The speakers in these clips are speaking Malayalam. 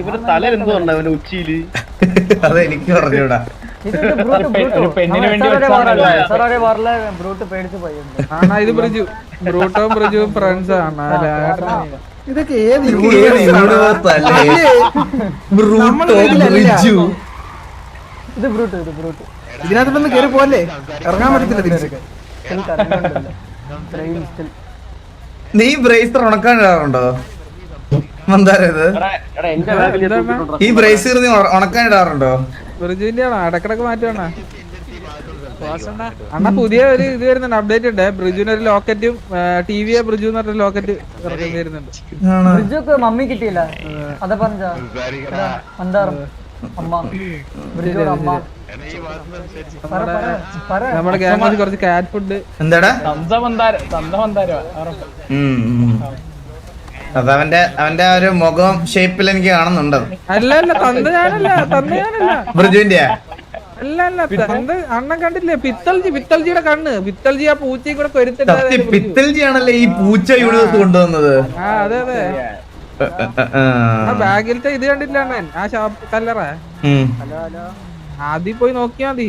ഇവരുടെ തല എന്തുകൊണ്ട് അവന്റെ ഉച്ചിയില് അതെനിക്ക് പറഞ്ഞൂടാ. പെണ്ണിന് വേണ്ടി ഇത് ബ്രിജു ഫ്രണ്ട്സ് ആണ്. ഇതൊക്കെ ഏത് ഇതിനകത്ത് കേറി പോലെ ഇറങ്ങാൻ പറ്റത്തില്ല തിരിച്ച്. നീ ബ്രേസർ ഉണക്കാനിടാറുണ്ടോ മന്ദാരത്? ഈ ബ്രേസർ നീ ഉണക്കാനിടാറുണ്ടോ? ബ്രിജുവിന്റെ ആണോ? ഇടക്കിടക്ക് മാറ്റുവാണ അണ്ണാ. പുതിയ ഒരു ഇത് വരുന്നുണ്ട്, അപ്ഡേറ്റ് ഉണ്ട്. ബ്രിജുവിന് ഒരു ലോക്കറ്റും ടി.വി. ബ്രിജു എന്ന് പറഞ്ഞ ലോക്കറ്റ് ഇറക്കി വരുന്നുണ്ട്. മമ്മി കിട്ടിയില്ല അതെ പറഞ്ഞ നമ്മുടെ ഗ്യാങ്ങിൽ കുറച്ച് കാറ്റ് ഫുഡ്. എന്താടാ അതവന്റെ ഒരു മുഖം ഷേപ്പിൽ എനിക്ക് കാണുന്നുണ്ട്. അല്ല അല്ല തന്ത ഞാനല്ല ബ്രിജുവിന്റെ അല്ല തന്ത അണ്ണൻ കണ്ടില്ലേ? പിത്തൽജിയുടെ കണ്ണ്. പിത്തൽജി ആ പൂച്ചയും കൂടെ കൊരുത്തിട്ട് പിത്തൽജി ആണല്ലേ ഈ പൂച്ച ഇവിടെ കൊണ്ടുവന്നത്. ആ അതെ അതെ. ആ ബാഗിലത്തെ ഇത് കണ്ടില്ല അണ്ണൻ? ആ ഷോപ്പ് കല്ലറ ആദ്യം പോയി നോക്കിയാ മതി.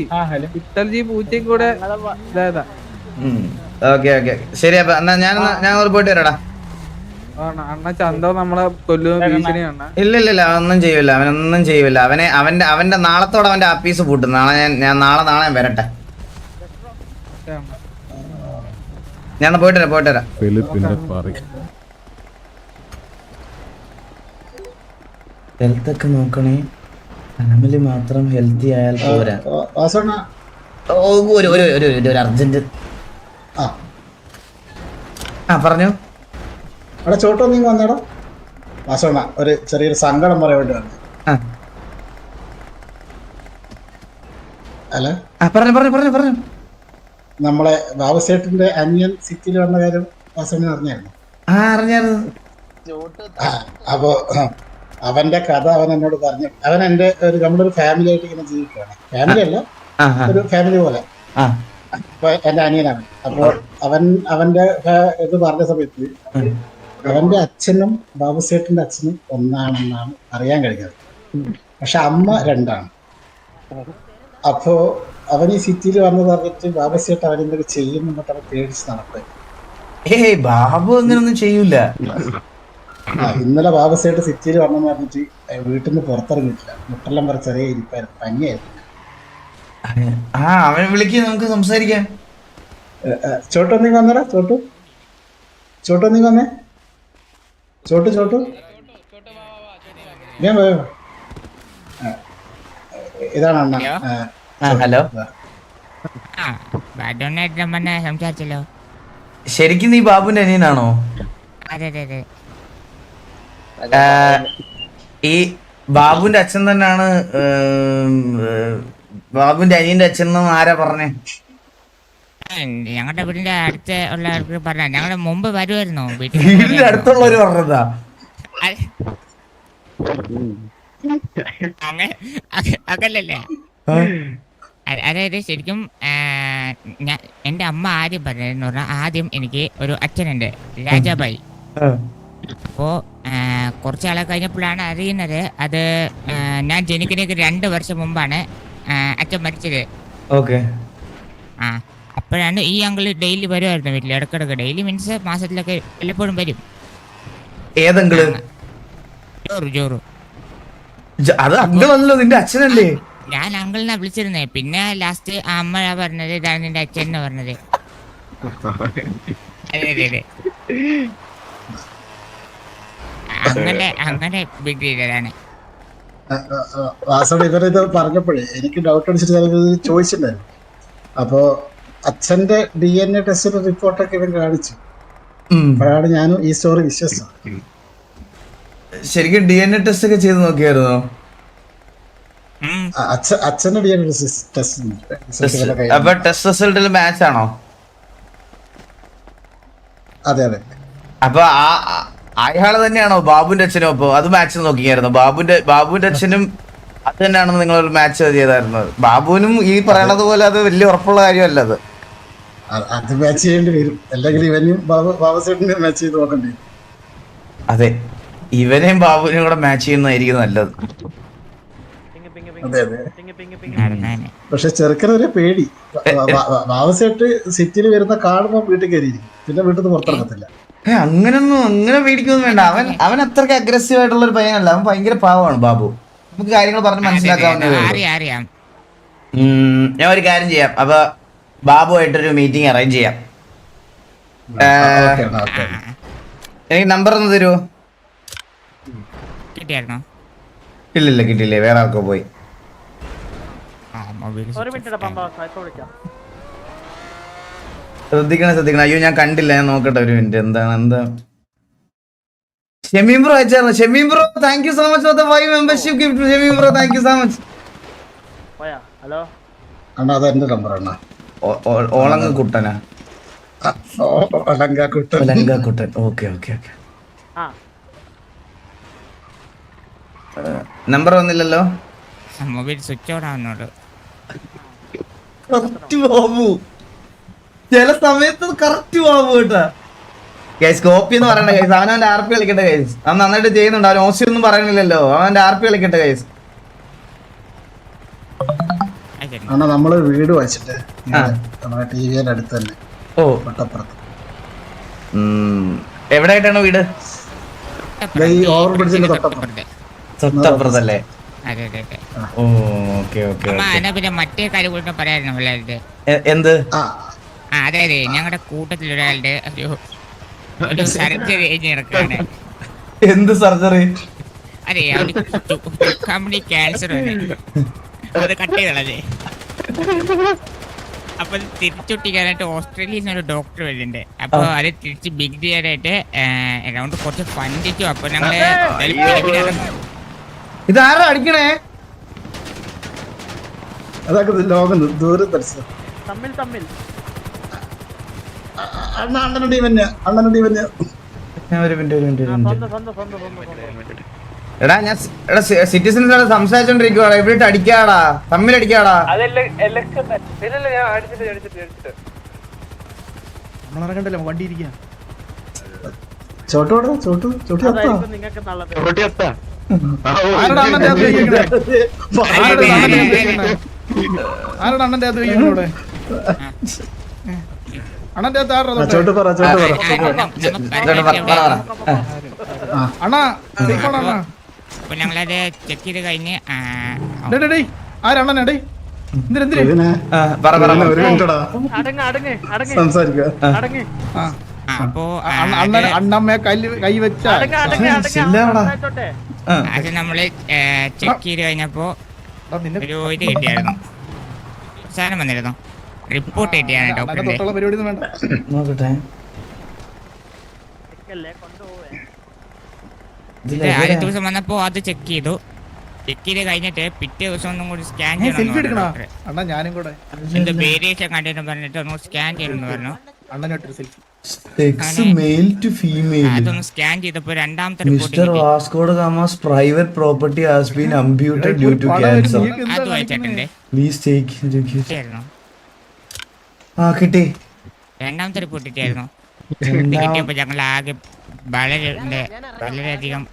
പിത്തൽജി പൂച്ചയും കൂടെ ഇതായതാ. ഓക്കെ ഓക്കെ ശരി. അപ്പൊ എന്നാ ഞാൻ പോയിട്ട് വരാടാ. അണ്ണ ചന്ത നമ്മളെ കൊല്ലുന്ന ഭീഷണിയാണ്. ഇല്ല അവനൊന്നും ചെയ്യൂല. അവനൊന്നും ചെയ്യൂല. അവന്റെ നാളത്തോടെ അവന്റെ ആപ്പീസ് പൂട്ടും. നാളെ വരട്ടെ. ഞാൻ പോയിട്ട് വരാം. ഹെൽത്ത് ഒക്കെ നോക്കണേ. ഫാമിലി മാത്രം ഹെൽത്തി ആയാൽ പോരാ. ഒരു അർജന്റ്. പറഞ്ഞു അവിടെ ചോട്ടോ നീ വന്നേടാ വാസോണ. ഒരു ചെറിയൊരു സങ്കടം പറയാൻ വേണ്ടി വന്നു. അല്ല പറഞ്ഞു. നമ്മളെ ബാബുസേട്ടിന്റെ അനിയൻ സിറ്റിയിൽ വന്ന കാര്യം വാസോണ അറിഞ്ഞായിരുന്നു? അറിഞ്ഞായിരുന്നു. അപ്പോ അവന്റെ കഥ അവൻ എന്നോട് പറഞ്ഞു. അവൻ എന്റെ നമ്മളൊരു ഫാമിലി ആയിട്ട് ഇങ്ങനെ ജീവിക്കുകയാണ്. ഫാമിലി അല്ല, ഒരു ഫാമിലി പോലെ. അപ്പൊ എന്റെ അനിയനാണ്. അപ്പോൾ അവന്റെ ഇത് പറഞ്ഞ സമയത്ത് അവന്റെ അച്ഛനും ബാബുസേട്ടിന്റെ അച്ഛനും ഒന്നാണെന്നാണ് അറിയാൻ കഴിഞ്ഞത്. പക്ഷെ അമ്മ രണ്ടാണ്. അപ്പോ അവൻ ഈ സിറ്റിയിൽ വന്നു പറഞ്ഞിട്ട് ബാബുസേട്ട് അവനെന്തൊക്കെ ചെയ്യുന്നുണ്ടോ അവൻ പേടിച്ച് നടക്കുക. ബാബു അങ്ങനൊന്നും ചെയ്യൂല. ഇന്നലെ ബാബുസേട്ട് സിറ്റിയിൽ വന്നെന്ന് പറഞ്ഞിട്ട് വീട്ടിൽ നിന്ന് പുറത്തിറങ്ങിയിട്ടില്ല. മുട്ടെല്ലാം പറ ചെറിയ ഇരിപ്പായിരുന്നു, പനിയായിരുന്നു. അവനെ വിളിക്ക്, നമുക്ക് സംസാരിക്കാം. ചോട്ടോ നീ വന്നടാ. ചോട്ടോ നീ വന്നേ. ചോട്ടു ഞാൻ പോയോ? ഇതാണ് അണ്ണ. ഹലോ. സംസാരിച്ചല്ലോ. ശരിക്കും നീ ബാബുന്റെ അനിയനാണോ? അതെ. ഈ ബാബുന്റെ അച്ഛൻ തന്നെയാണ് ബാബുന്റെ അനിയന്റെ അച്ഛൻ എന്ന് ആരാ പറഞ്ഞേ? ഞങ്ങളുടെ വീടിന്റെ അടുത്ത് ഉള്ളവർക്ക് പറഞ്ഞ. ഞങ്ങളുടെ മുമ്പ് വരുമായിരുന്നു. വീടിന്റെ അടുത്തുള്ളവര് പറഞ്ഞതാ? അങ്ങനല്ലേ? അതായത് ശരിക്കും എന്റെ അമ്മ ആദ്യം പറഞ്ഞതെന്ന് പറഞ്ഞാൽ, ആദ്യം എനിക്ക് ഒരു അച്ഛനുണ്ട്, രാജാബായി. അപ്പോ കുറച്ചാളെ കഴിഞ്ഞപ്പോഴാണ് അറിയുന്നത് അത് ഞാൻ ജനിക്കുന്നതിന് 2 വർഷം മുമ്പാണ് അച്ഛൻ മരിച്ചത്. അപ്പോഴാണ് ഈ അങ്കിള് ഡെയിലി വരുമായിരുന്നു വീട്ടിൽ. ഇടക്കിടക്ക് ഡെയിലി മീൻസ് മാസത്തിലൊക്കെ എല്ലപ്പോഴും വരും. ഏതെങ്കില്? ജോറു. അത് അങ്കിളല്ലോ, നിന്റെ അച്ഛനല്ലേ? ഞാൻ അങ്കിളിനെ വിളിച്ചിരുന്നേ. പിന്നെ ലാസ്റ്റ് അമ്മ പറഞ്ഞത് ഇതാണ് നിന്റെ അച്ഛൻ എന്ന് പറഞ്ഞത്. അതെ അങ്ങനെ ബിഗ് ചെയ്തതാണ്. വാസവ ഇവരിത് പറഞ്ഞപ്പോഴേ എനിക്ക് ഡൗട്ട് അടിച്ചിട്ട് ചോദിച്ചിട്ടുണ്ടായിരുന്നു. അപ്പോ അച്ഛന്റെ DNA ടെസ്റ്റിന്റെ റിപ്പോർട്ടൊക്കെ ഇവൻ കാണിച്ചു. അപ്പോഴാണ് ഞാനും ഈ സ്റ്റോറി വിശ്വസിച്ചത്. ശരിക്കും DNA ടെസ്റ്റ് ഒക്കെ ചെയ്ത് നോക്കിയായിരുന്നോ? അച്ഛന്റെ DNA ടെസ്റ്റ്. അപ്പൊ ടെസ്റ്റ് റിസൾട്ടിൽ മാച്ച് ആണോ? അതെ. അപ്പൊ അയാള് തന്നെയാണോ ബാബുന്റെ അച്ഛനും? അപ്പൊ അത് മാച്ച് നോക്കിയായിരുന്നു? ബാബുന്റെ അച്ഛനും അത് തന്നെയാണെന്ന് നിങ്ങൾ മാച്ച് ചെയ്തായിരുന്നത്? ബാബുവിനും ഈ പറയണത് പോലെ അത് വലിയ ഉറപ്പുള്ള കാര്യമല്ല. അത് മാച്ച് ചെയ്യേണ്ടി വരും, അല്ലെങ്കിൽ ഇവനും ബാബുസേട്ടിനെ മാച്ച് ചെയ്ത് നോക്കേണ്ടി വരും. അതെ. ഇവനെയും ബാബുവിനെയും കൂടെ മാച്ച് ചെയ്യുന്നതായിരിക്കും നല്ലത്. അതെ അതെ. പക്ഷെ ചെറുക്കനൊരു പേടി. ബാബുസേട്ട് സിറ്റിയിൽ വരുന്ന കാണുമ്പോൾ വീട്ടിൽ കയറിയിരിക്കും, പിന്നെ വീട്ടിൽ നിന്ന് പുറത്തിറങ്ങത്തില്ല. അങ്ങനെ പേടിക്കൊന്നും വേണ്ട. അവൻ അത്രയ്ക്ക് അഗ്രസീവ് ആയിട്ടുള്ള ഒരു പയ്യനല്ല. അവൻ ഭയങ്കര പാവമാണ് ബാബു. നമുക്ക് കാര്യങ്ങൾ പറഞ്ഞ് മനസ്സിലാക്കാവുന്നതേ ഉള്ളൂ. ഞാൻ ഒരു കാര്യം ചെയ്യാം. അപ്പൊ ബാബുമായിട്ടൊരു മീറ്റിംഗ് അറേഞ്ച് ചെയ്യാം. എനിക്ക് നമ്പർ ഒന്ന് തരുമോ? കിട്ടിയായിരുന്നോ? ഇല്ലില്ല കിട്ടിയില്ലേ, വേറെ ആൾക്കോ പോയി. ശ്രദ്ധിക്കണം. അയ്യോ ഞാൻ കണ്ടില്ല, ഞാൻ നോക്കട്ടെ ഒരു മിനിറ്റ്. എന്താ ഷമീം ബ്രോ അയച്ചായിരുന്നു. Shameem bro thank you so much for the 5 membership gift. Shameem bro thank you so much. Hello അണ്ണാ, അത് എന്റെ നമ്പറാണ്. ഓളങ്ങ് കുട്ടനാ? കുട്ടൻ. ഓക്കെ. നമ്പർ വന്നില്ലല്ലോ. മൊബൈൽ സ്വിച്ച് ഓൺ ആവുന്നുണ്ട്. കറക്റ്റ് ബാബു, ചില സമയത്ത് കറക്റ്റ് ബാബു കേട്ടാ. ഗൈസ് കോപ്പി എന്ന് പറയണ്ട ഗൈസ്. അവനവന്റെ RP കളിക്കട്ടെ ഗൈസ്. അവൻ നന്നായിട്ട് ചെയ്യുന്നുണ്ട്. അവൻ ഓസി ഒന്നും പറയണില്ലല്ലോ. അവന്റെ RP കളിക്കട്ടെ ഗൈസ്. അണ്ണാ നമ്മള് വീട് വെച്ചിട്ട് നമ്മുടെ TVയുടെ അടുത്ത് തന്നെ. ഓ തൊട്ടപ്പുറത്ത്. എവിടെയായിട്ടാണ് വീട്? ഈ ഓവർ ബ്രിഡ്ജിന്റെ തൊട്ടപ്പുറത്തല്ലേ? ഓ ഓക്കെ. പിന്നെ മറ്റേ കാര്യം കൂടെ പറയായിരുന്നു. എന്ത്? അതെ ഞങ്ങളുടെ കൂട്ടത്തിൽ ഒരാളുടെ ഒരു സർജറി കഴിഞ്ഞ് കിടക്കാണ്. എന്ത് സർജറി? അതെ കമ്പനി ക്യാൻസർ അത് കട്ട് ചെയ്തളേ. അപ്പൊ തിരിച്ചൊട്ടിക്കാനായിട്ട് ഓസ്ട്രേലിയയിൽ നിന്ന് ഒരു ഡോക്ടർ വരുന്നുണ്ട്. അപ്പൊ അത് തിരിച്ച് ബിഗ് ചെയ്യാനായിട്ട് അറൗണ്ട് കുറച്ച് ഫണ്ടിച്ചു. അപ്പൊ ഞങ്ങള് ഇതാരാ അടിക്കണേ? അതൊക്കെ ലോകം ദൂരം തമ്മിൽ അണ്ണനടി ഒരു മിനിറ്റ്. എടാ ഞാൻ സിറ്റിസൺസ് സംസാരിച്ചോണ്ടിരിക്കുവാടാ. ഇവിടെ അടിക്കാടാ, തമ്മിലടിക്കാടാ. നമ്മളിറങ്ങണ്ടല്ലോ, വണ്ടി ഇരിക്കാം. ചോട്ടു ആരുടെ അണ്ണന്റെ അകത്ത് കഴിക്കണേ? ആരുടെ അണ്ണന്റെ അകത്ത് കഴിക്കണോടെ? അണ്ണന്റെ അകത്ത് ആരുടെ അണ്ണാ? അണ്ണാ അപ്പൊ ഞങ്ങളത് ചെക്ക് ചെയ്ത് കഴിഞ്ഞ് ആരണ്ണനെ അപ്പോ അണ്ണമ്മയെ കൈ വെച്ച അത് നമ്മള് ചെക്ക് ചെയ്ത് കഴിഞ്ഞപ്പോ ഒരു ഇത് കിട്ടിയായിരുന്നു, സാധനം വന്നിരുന്നു, റിപ്പോർട്ട് കിട്ടിയാണ് ഡോക്ടറിന്റെ. നോക്കട്ടെ. ആദ്യ ദിവസം വന്നപ്പോ അത് ചെക്ക് ചെയ്തു. ചെക്ക് ചെയ്ത് കഴിഞ്ഞിട്ട് പിറ്റേ ദിവസം ഒന്നും കൂടി സ്കാൻ ചെയ്യണം. ഞാനും കൂടെ എന്തോ വേരിയേഷൻ കണ്ടിട്ട് പറഞ്ഞിട്ട് ഒന്ന് സ്കാൻ ചെയ്യണമെന്ന് പറഞ്ഞു. അതൊന്ന് സ്കാൻ ചെയ്തപ്പോ രണ്ടാമത്തെ റിപ്പോർട്ട് അത് വായിച്ചിട്ടുണ്ട്. കിട്ടി. രണ്ടാമത്തെ റിപ്പോർട്ട് കിട്ടിയായിരുന്നു. കിട്ടിയപ്പോ ഞങ്ങൾ ആകെ വളരെയധികം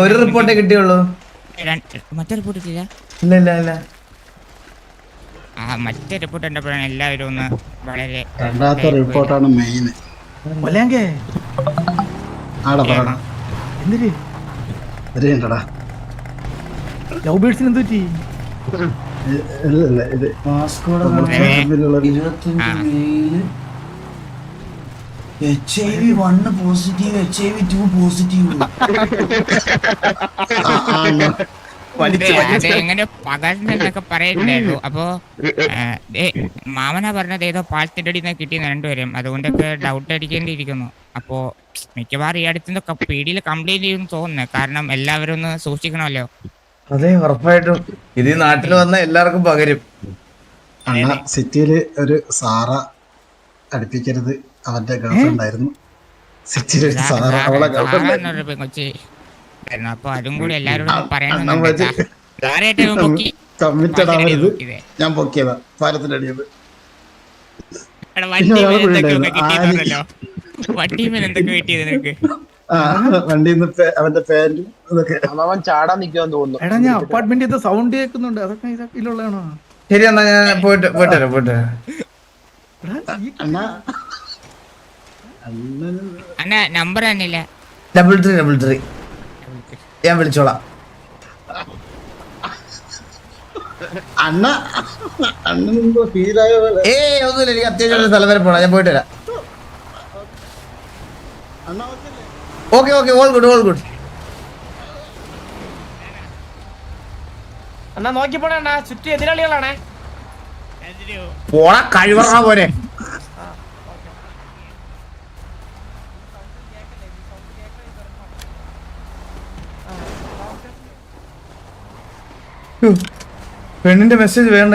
ഒരു റിപ്പോർട്ടേ കിട്ടിയുള്ളൂ. മറ്റേ റിപ്പോർട്ട് കിട്ടിയില്ല. മറ്റേ റിപ്പോർട്ട് കണ്ടപ്പോഴാണ് എല്ലാവരും ഒന്ന് വളരെ രണ്ടാമത്തെ റിപ്പോർട്ടാണ് മെയിൻ. ലവ് ബേർഡ്സിന് എന്ത് പറ്റി? HIV1 positive, HIV2 positive. എങ്ങനെ പകർന്നൊക്കെ പറയുന്നുണ്ടായിരുന്നു. അപ്പോ മാമനാ പറഞ്ഞത് ഏതോ പാലത്തിന്റെ അടിയിൽ നിന്ന് കിട്ടിയെന്ന് രണ്ടുപേരും. അതുകൊണ്ടൊക്കെ ഡൗട്ട് അടിക്കേണ്ടിയിരിക്കുന്നു. അപ്പോ മിക്കവാറും ഈ അടുത്തൊക്കെ പീഡിയിൽ കംപ്ലൈന്റ് ചെയ്യുമെന്ന് തോന്നുന്നു. കാരണം എല്ലാവരും ഒന്ന് സൂക്ഷിക്കണമല്ലോ. അതെ, ഉറപ്പായിട്ടും ഇത് ഈ നാട്ടിൽ വന്ന എല്ലാവർക്കും പകരും. സിറ്റിയില് ഒരു സാറ അടുപ്പിക്കരുത്, അവന്റെ ഗേൾഫ്രണ്ട് ആയിരുന്നു. സിറ്റിയില് ഒരു സാറ, അവളെ കൊച്ചി. അപ്പൊ അതും കൂടി എല്ലാവരോടും പറയണം. കമ്മിറ്റഡ് ആവരുത്. ഞാൻ പൊക്കിയതാ പാലത്തിന്റെ അടിയത്. എടാ വണ്ടിമേൽ എന്തൊക്കെയൊക്കെ കിട്ടിയെന്നല്ലോ. വണ്ടിമേൽ എന്തൊക്കെ കിട്ടിയത് നിനക്ക്? വണ്ടിയിൽ നിന്ന് അവന്റെ പാന്റും ഇതൊക്കെ. അവൻ ചാടാൻ നിൽക്കുമെന്ന് തോന്നുന്നു. എടാ ഞാൻ അപ്പാർട്ട്മെന്റിൽ സൗണ്ട് കേൾക്കുന്നുണ്ട്, അതൊക്കെ ഇതിലുള്ളതാണോ? ശരി എന്നാ ഞാൻ പോയിട്ട് വരാം. അണ്ണാ അണ്ണാ നമ്പർ തന്നില്ല. 3333 ഞാൻ വിളിച്ചോളാം. അണ്ണ അണ്ണനെന്തോ ഫീലായ പോലെ. ഒന്നുമില്ല, എനിക്ക് അത്യാവശ്യം ഒരു സ്ഥലം വരെ പോണം, ഞാൻ പോയിട്ട് വരാം. അണ്ണാ ഓക്കെ ഓൾ ഗുഡ്. അണ്ണാ നോക്കി പോണേ അണ്ണാ, ചുറ്റും എതിരാളികളാണേ. പോണ കഴിവറ പോലെ. പെണ്ണിന്റെ മെസ്സേജ് വേണ്ട.